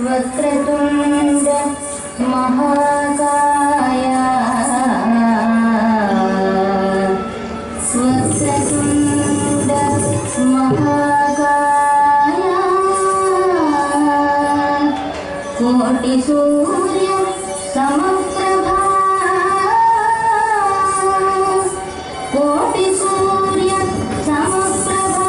वक्रतुंड महाकाय वक्रतुंड महाकाय कोटि सूर्य समप्रभा कोटि सूर्य समप्रभा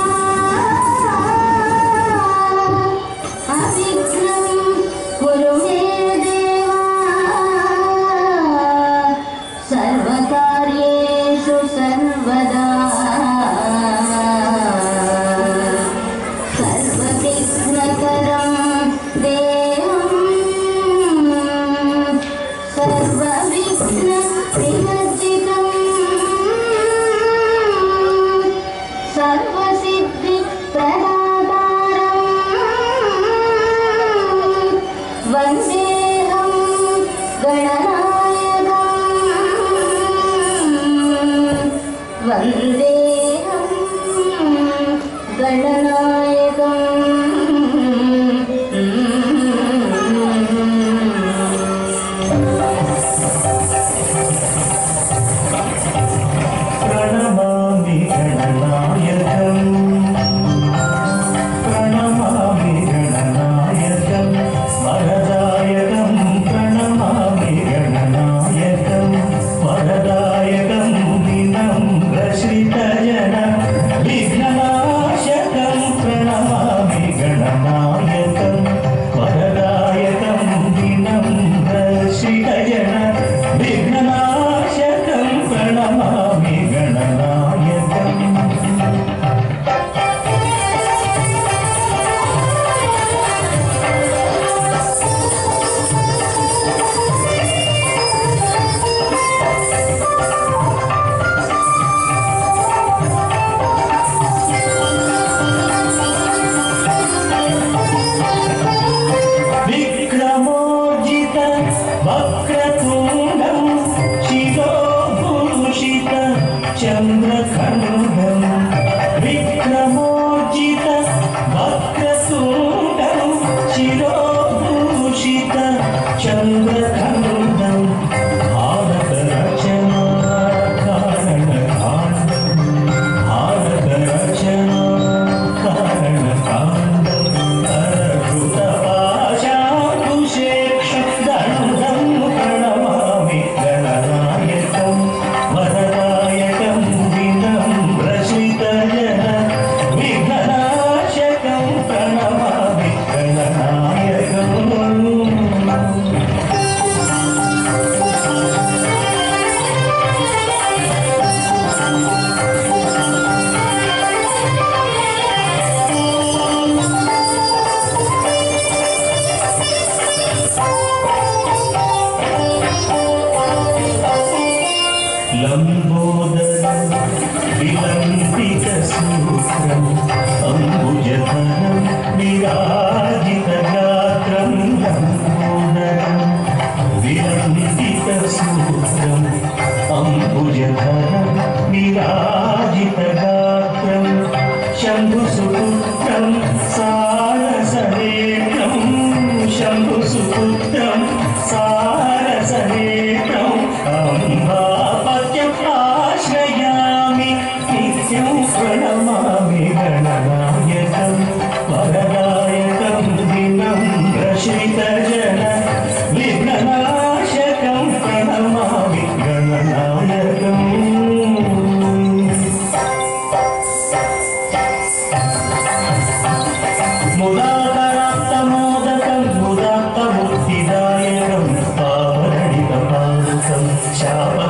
सर्वकार्येषु सर्वदा सर्वविघ्नकरं देवं सर्वविघ्नविवर्जितं सर्वसिद्धिप्रदातारं वन्देऽहं वन्देऽहं गणनायकम् प्रणमामि गणनायकम् प्रणमामि गणनायकम् वरदायकं प्रणमामि गणनायकं वरदायकं श्रीतजन विघ्ननाशकं प्रणमामि गणनायकं वरदायकं विनम्र श्रीतजन विघ्ननाशकं प्रणमामि गणनायकम् वक्रतुण्डं शिरोभूषित चन्द्रखण्डं विक्रमोर्जित वक्रतुण्डं शिरोभूषित चन्द्रखण्डं भारतरचना कारणकाण्डं भारतरचना कारणकाण्डं प्रणमामि गणनायकं वरदायकं विनम्र श्रीतजन विघ्ननाशकं प्रणमामि गणनायकम् लंबोदरं विलंबितसूत्रम् अम्बुजधरं विराजितगात्रं लंबोदरं विलंबितसूत्रम् अम्बुजधरं विराजितगात्रं शम्भुसुपुत्रं सारसनेत्रं शम्भुसुपुत्रं सारसनेत्रम् आश्रयामि नित्यं प्रणमामि गणनायकं वरदायकं विनम्र श्रीतजन विघ्ननाशकं प्रणमामि गणनायकम् मुदातमुक्तिदायकं पावरणितपादकं शाप